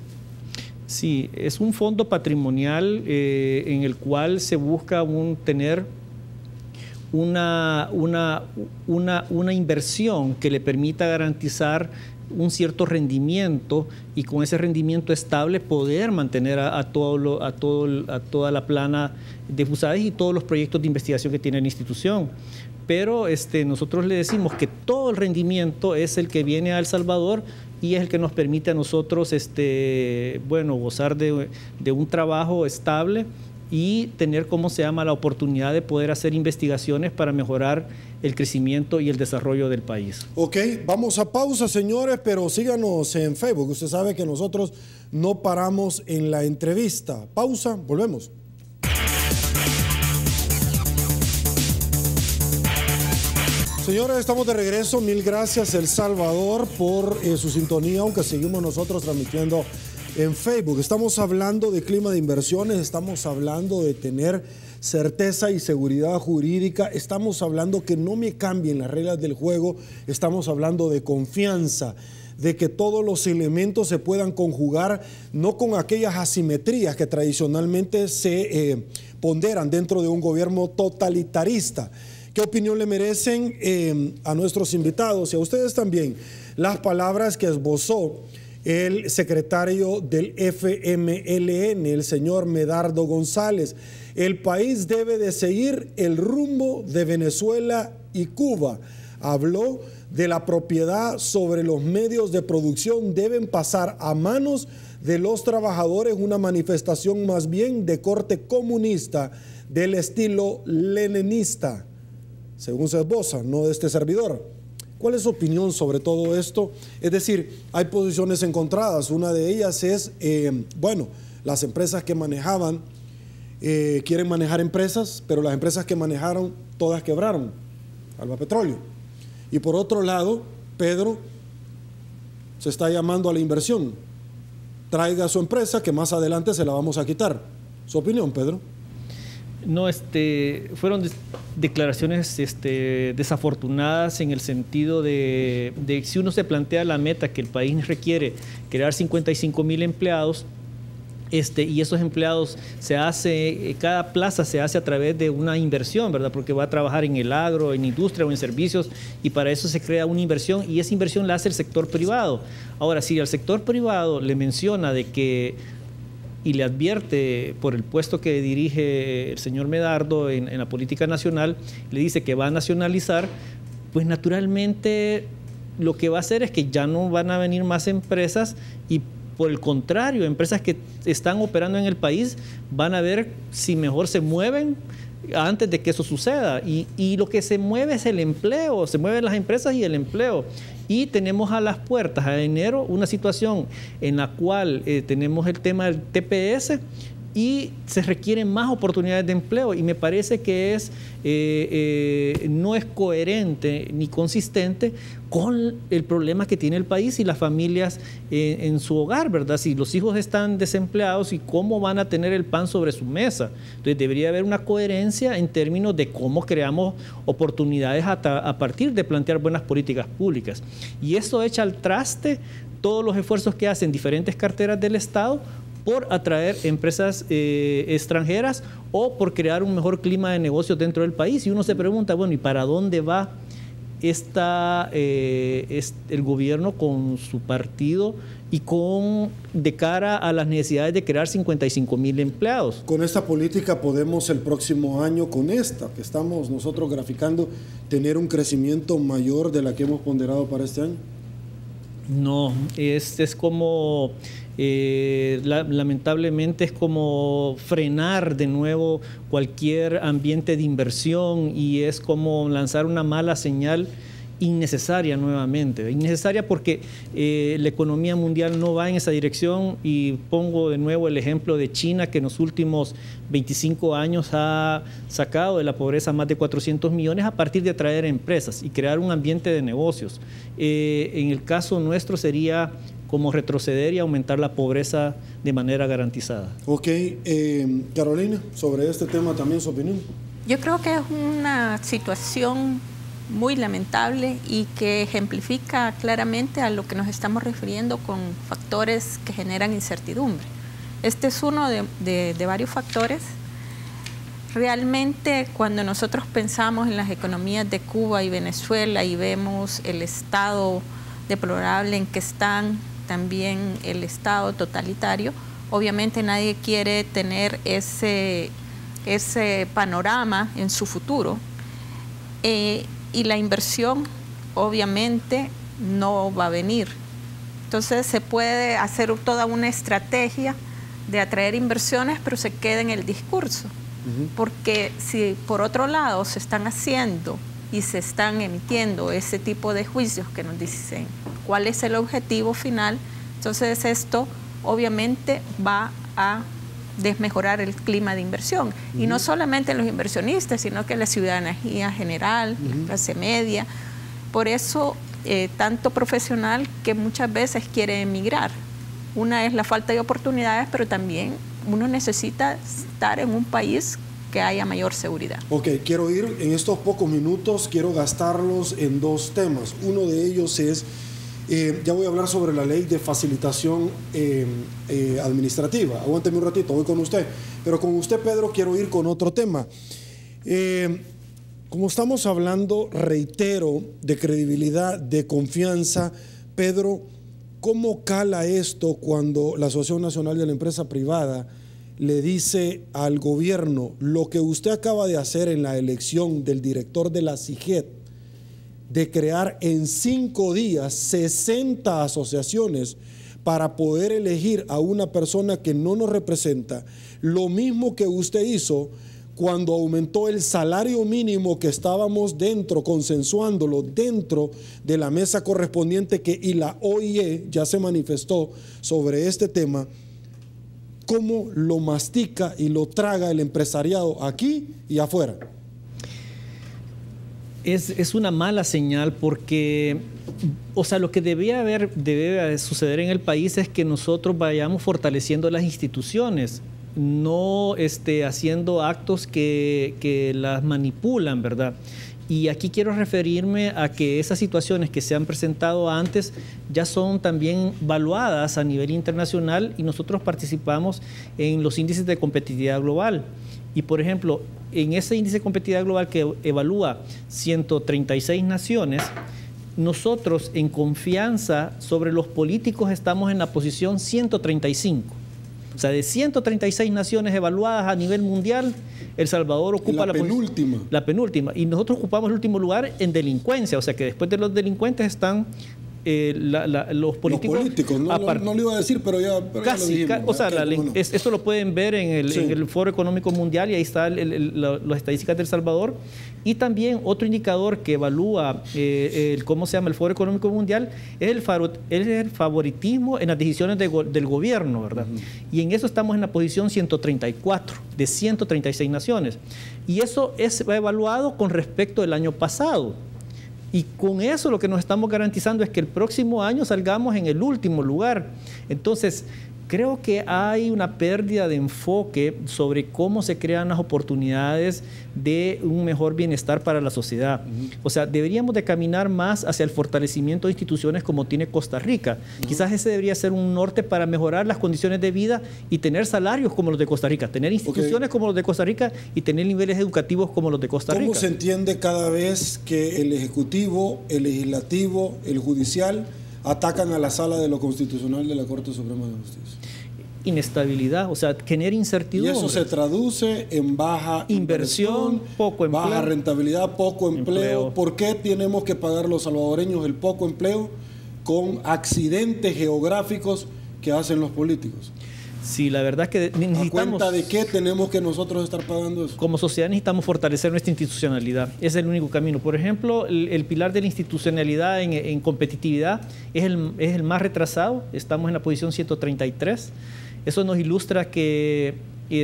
Sí, es un fondo patrimonial en el cual se busca tener una inversión que le permita garantizar un cierto rendimiento y con ese rendimiento estable poder mantener a toda la plana de FUSADE y todos los proyectos de investigación que tiene la institución. Pero nosotros le decimos que todo el rendimiento es el que viene a El Salvador y es el que nos permite a nosotros gozar de un trabajo estable y tener, la oportunidad de poder hacer investigaciones para mejorar el crecimiento y el desarrollo del país. Ok, vamos a pausa, señores, pero síganos en Facebook. Usted sabe que nosotros no paramos en la entrevista. Pausa, volvemos. Señores, estamos de regreso. Mil gracias, El Salvador, por su sintonía, aunque seguimos nosotros transmitiendo en Facebook. Estamos hablando de clima de inversiones, estamos hablando de tener certeza y seguridad jurídica, estamos hablando que no me cambien las reglas del juego, estamos hablando de confianza, de que todos los elementos se puedan conjugar, no con aquellas asimetrías que tradicionalmente se ponderan dentro de un gobierno totalitarista. ¿Qué opinión le merecen a nuestros invitados y a ustedes también las palabras que esbozó el secretario del FMLN, el señor Medardo González? El país debe de seguir el rumbo de Venezuela y Cuba. Habló de la propiedad sobre los medios de producción deben pasar a manos de los trabajadores, una manifestación más bien de corte comunista del estilo leninista, según se esboza, no de este servidor. ¿Cuál es su opinión sobre todo esto? Es decir, hay posiciones encontradas. Una de ellas es, las empresas que manejaban, quieren manejar empresas, pero las empresas que manejaron, todas quebraron. Alba Petróleo. Y por otro lado, Pedro se está llamando a la inversión. Traiga su empresa, que más adelante se la vamos a quitar. ¿Su opinión, Pedro? No, fueron declaraciones desafortunadas en el sentido de si uno se plantea la meta que el país requiere, crear 55,000 empleados, y esos empleados cada plaza se hace a través de una inversión, ¿verdad? Porque va a trabajar en el agro, en industria o en servicios, y para eso se crea una inversión, y esa inversión la hace el sector privado. Ahora, si al sector privado le menciona y le advierte por el puesto que dirige el señor Medardo en la política nacional, le dice que va a nacionalizar, pues naturalmente lo que va a hacer es que ya no van a venir más empresas y por el contrario, empresas que están operando en el país van a ver si mejor se mueven antes de que eso suceda. Y lo que se mueve es el empleo, se mueven las empresas y el empleo. Y tenemos a las puertas a enero una situación en la cual tenemos el tema del TPS y se requieren más oportunidades de empleo, y me parece que no es coherente ni consistente con el problema que tiene el país y las familias en su hogar, ¿verdad? Si los hijos están desempleados, ¿y cómo van a tener el pan sobre su mesa? Entonces debería haber una coherencia en términos de cómo creamos oportunidades a partir de plantear buenas políticas públicas. Y eso echa al traste todos los esfuerzos que hacen diferentes carteras del Estado por atraer empresas extranjeras o por crear un mejor clima de negocios dentro del país. Y uno se pregunta, bueno, ¿y para dónde va el gobierno con su partido y de cara a las necesidades de crear 55,000 empleados? Con esta política podemos el próximo año, con esta que estamos nosotros graficando, tener un crecimiento mayor de la que hemos ponderado para este año. No, es como, lamentablemente es como frenar de nuevo cualquier ambiente de inversión y es como lanzar una mala señal innecesaria nuevamente. Innecesaria porque la economía mundial no va en esa dirección y pongo de nuevo el ejemplo de China, que en los últimos 25 años ha sacado de la pobreza más de 400 millones a partir de atraer empresas y crear un ambiente de negocios. En el caso nuestro sería como retroceder y aumentar la pobreza de manera garantizada. Ok, Carolina, sobre este tema también su opinión. Yo creo que es una situación muy lamentable y que ejemplifica claramente a lo que nos estamos refiriendo con factores que generan incertidumbre. Este es uno de varios factores. Realmente, cuando nosotros pensamos en las economías de Cuba y Venezuela y vemos el estado deplorable en que están, también el estado totalitario, obviamente nadie quiere tener ese panorama en su futuro. Y la inversión obviamente no va a venir. Entonces se puede hacer toda una estrategia de atraer inversiones, pero se queda en el discurso. Porque si por otro lado se están haciendo y se están emitiendo ese tipo de juicios que nos dicen cuál es el objetivo final, entonces esto obviamente va a desmejorar el clima de inversión. Y no solamente los inversionistas, sino que la ciudadanía general, la clase media. Por eso, tanto profesional que muchas veces quiere emigrar. Una es la falta de oportunidades, pero también uno necesita estar en un país que haya mayor seguridad. Ok, quiero ir en estos pocos minutos, quiero gastarlos en dos temas. Uno de ellos es, ya voy a hablar sobre la ley de facilitación administrativa. Aguánteme un ratito, voy con usted. Pero con usted, Pedro, quiero ir con otro tema. Como estamos hablando, reitero, de credibilidad, de confianza, Pedro, ¿cómo cala esto cuando la Asociación Nacional de la Empresa Privada le dice al gobierno lo que usted acaba de hacer en la elección del director de la CIGET, de crear en 5 días 60 asociaciones para poder elegir a una persona que no nos representa? Lo mismo que usted hizo cuando aumentó el salario mínimo que estábamos consensuándolo dentro de la mesa correspondiente y la OIE ya se manifestó sobre este tema. ¿Cómo lo mastica y lo traga el empresariado aquí y afuera? Es una mala señal porque, o sea, lo que debe suceder en el país es que nosotros vayamos fortaleciendo las instituciones, no haciendo actos que las manipulan, ¿verdad? Y aquí quiero referirme a que esas situaciones que se han presentado antes ya son también evaluadas a nivel internacional y nosotros participamos en los índices de competitividad global. Y, por ejemplo, en ese índice de competitividad global que evalúa 136 naciones, nosotros en confianza sobre los políticos estamos en la posición 135. O sea, de 136 naciones evaluadas a nivel mundial, El Salvador ocupa la penúltima. La penúltima. Y nosotros ocupamos el último lugar en delincuencia. O sea, que después de los delincuentes están los políticos. Los políticos, no lo iba a decir, pero ya casi, ya lo dijimos. O sea, esto lo pueden ver en el Foro Económico Mundial y ahí están las estadísticas del Salvador. Y también otro indicador que evalúa cómo se llama el Foro Económico Mundial es el favoritismo en las decisiones del gobierno, ¿verdad? Y en eso estamos en la posición 134 de 136 naciones. Y eso es evaluado con respecto al año pasado. Y con eso lo que nos estamos garantizando es que el próximo año salgamos en el último lugar. Entonces, creo que hay una pérdida de enfoque sobre cómo se crean las oportunidades de un mejor bienestar para la sociedad. O sea, deberíamos de caminar más hacia el fortalecimiento de instituciones como tiene Costa Rica. Quizás ese debería ser un norte para mejorar las condiciones de vida y tener salarios como los de Costa Rica, tener instituciones como los de Costa Rica y tener niveles educativos como los de Costa Rica. ¿Cómo se entiende cada vez que el Ejecutivo, el Legislativo, el Judicial atacan a la Sala de lo Constitucional de la Corte Suprema de Justicia? Inestabilidad, o sea, genera incertidumbre. Y eso se traduce en baja inversión, poco empleo, baja rentabilidad, poco empleo. ¿Por qué tenemos que pagar los salvadoreños el poco empleo con accidentes geográficos que hacen los políticos. Sí, la verdad que necesitamos... ¿A cuenta de qué tenemos que nosotros estar pagando eso? Como sociedad necesitamos fortalecer nuestra institucionalidad. Ese es el único camino. Por ejemplo, el pilar de la institucionalidad en competitividad es el más retrasado. Estamos en la posición 133. Eso nos ilustra que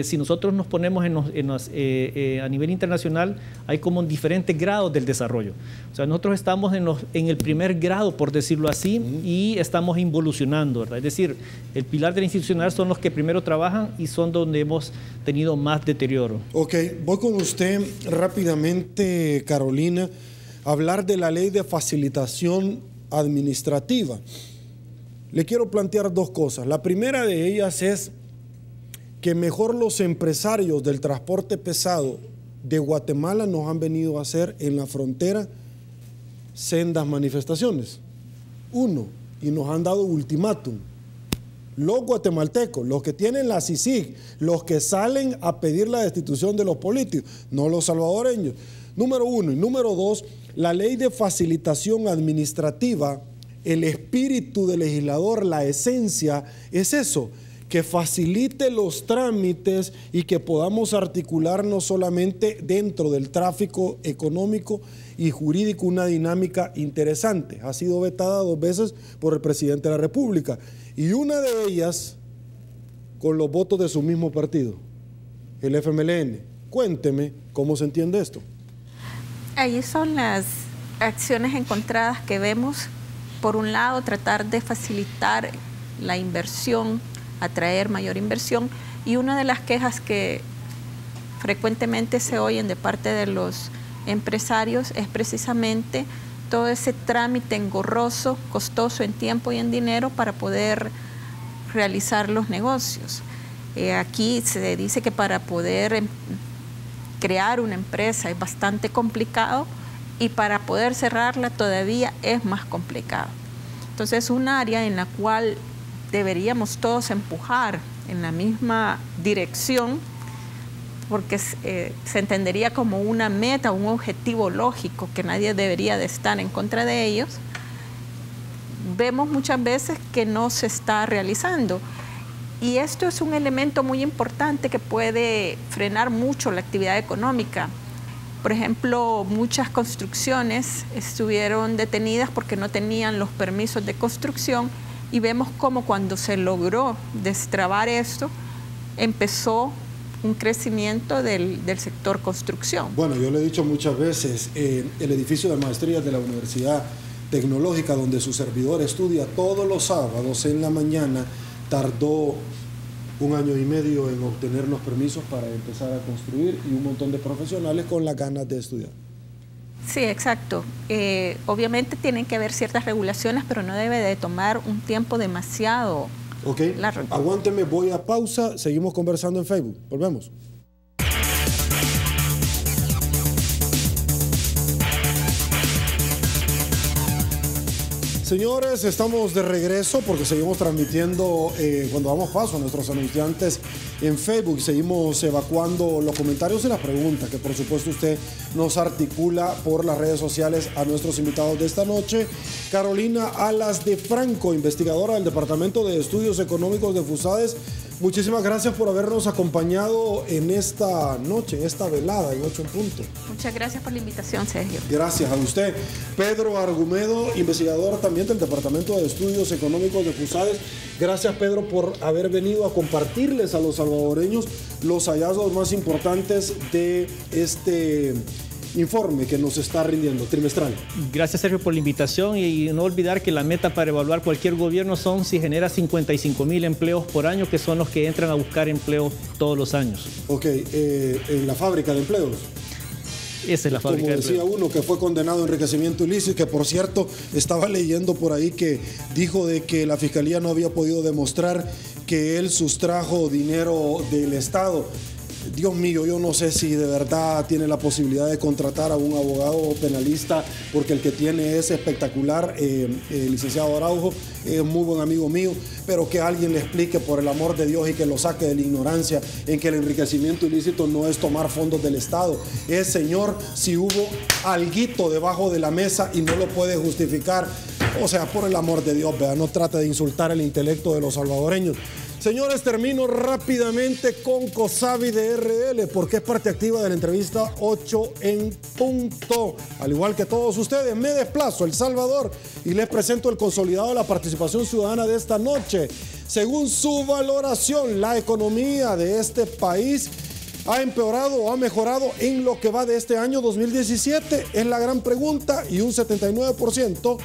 si nosotros nos ponemos a nivel internacional, hay como diferentes grados del desarrollo. O sea, nosotros estamos en el primer grado, por decirlo así, y estamos involucionando, ¿verdad? Es decir, el pilar del institucional son los que primero trabajan y son donde hemos tenido más deterioro. Ok, voy con usted rápidamente, Carolina, a hablar de la ley de facilitación administrativa. Le quiero plantear dos cosas. La primera de ellas es que mejor los empresarios del transporte pesado de Guatemala nos han venido a hacer en la frontera sendas manifestaciones. Y nos han dado ultimátum. Los guatemaltecos, los que tienen la CICIG, los que salen a pedir la destitución de los políticos, no los salvadoreños. Número 1. Y número 2, la ley de facilitación administrativa, el espíritu del legislador, la esencia, es eso, que facilite los trámites y que podamos articular no solamente dentro del tráfico económico y jurídico una dinámica interesante. Ha sido vetada 2 veces por el presidente de la República y una de ellas con los votos de su mismo partido, el FMLN. Cuénteme cómo se entiende esto. Ahí son las acciones encontradas que vemos. Por un lado, tratar de facilitar la inversión, atraer mayor inversión, y una de las quejas que frecuentemente se oyen de parte de los empresarios es precisamente todo ese trámite engorroso, costoso en tiempo y en dinero para poder realizar los negocios. Aquí se dice que para poder crear una empresa es bastante complicado y para poder cerrarla todavía es más complicado. Entonces es un área en la cual deberíamos todos empujar en la misma dirección, porque se entendería como una meta, un objetivo lógico que nadie debería de estar en contra de ellos. Vemos muchas veces que no se está realizando y esto es un elemento muy importante que puede frenar mucho la actividad económica. Por ejemplo, muchas construcciones estuvieron detenidas porque no tenían los permisos de construcción. Y vemos cómo cuando se logró destrabar esto, empezó un crecimiento del sector construcción. Bueno, yo le he dicho muchas veces, el edificio de maestrías de la Universidad Tecnológica, donde su servidor estudia todos los sábados en la mañana, tardó 1 año y medio en obtener los permisos para empezar a construir y un montón de profesionales con las ganas de estudiar. Sí, exacto. Obviamente tienen que haber ciertas regulaciones, pero no debe de tomar un tiempo demasiado largo. Aguánteme, voy a pausa, seguimos conversando en Facebook. Volvemos. Señores, estamos de regreso porque seguimos transmitiendo cuando damos paso a nuestros anunciantes en Facebook. Seguimos evacuando los comentarios y las preguntas que por supuesto usted nos articula por las redes sociales a nuestros invitados de esta noche. Carolina Alas de Franco, investigadora del Departamento de Estudios Económicos de FUSADES. Muchísimas gracias por habernos acompañado en esta noche, en esta velada, en 8 en punto. Muchas gracias por la invitación, Sergio. Gracias a usted. Pedro Argumedo, investigador también del Departamento de Estudios Económicos de FUSADES. Gracias, Pedro, por haber venido a compartirles a los salvadoreños los hallazgos más importantes de este informe que nos está rindiendo trimestral. Gracias, Sergio, por la invitación y no olvidar que la meta para evaluar cualquier gobierno son si genera 55,000 empleos por año, que son los que entran a buscar empleo todos los años. Ok, en la fábrica de empleos. Esa es la fábrica. Como decía uno que fue condenado a enriquecimiento ilícito y que, por cierto, estaba leyendo por ahí que dijo de que la Fiscalía no había podido demostrar que él sustrajo dinero del Estado. Dios mío, yo no sé si de verdad tiene la posibilidad de contratar a un abogado penalista, porque el que tiene es espectacular, el licenciado Araujo, es muy buen amigo mío, pero que alguien le explique por el amor de Dios y que lo saque de la ignorancia en que el enriquecimiento ilícito no es tomar fondos del Estado. Es, señor, si hubo alguito debajo de la mesa y no lo puede justificar, O sea, por el amor de Dios, vea, no trate de insultar el intelecto de los salvadoreños. Señores, termino rápidamente con COSAVI de RL, porque es parte activa de la entrevista 8 en punto. Al igual que todos ustedes, me desplazo a El Salvador y les presento el consolidado de la participación ciudadana de esta noche. Según su valoración, la economía de este país ¿ha empeorado o ha mejorado en lo que va de este año 2017? Es la gran pregunta, y un 79%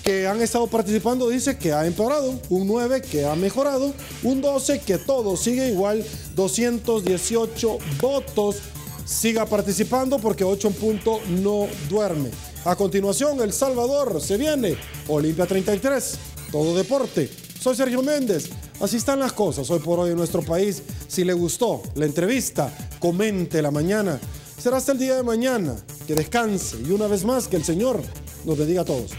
que han estado participando dice que ha empeorado, un 9% que ha mejorado, un 12% que todo sigue igual, 218 votos. Siga participando porque 8 en punto no duerme. A continuación, El Salvador, se viene Olimpia 33, todo deporte. Soy Sergio Méndez. Así están las cosas hoy por hoy en nuestro país. Si le gustó la entrevista, comente la mañana. Será hasta el día de mañana. Que descanse y una vez más que el Señor nos bendiga a todos.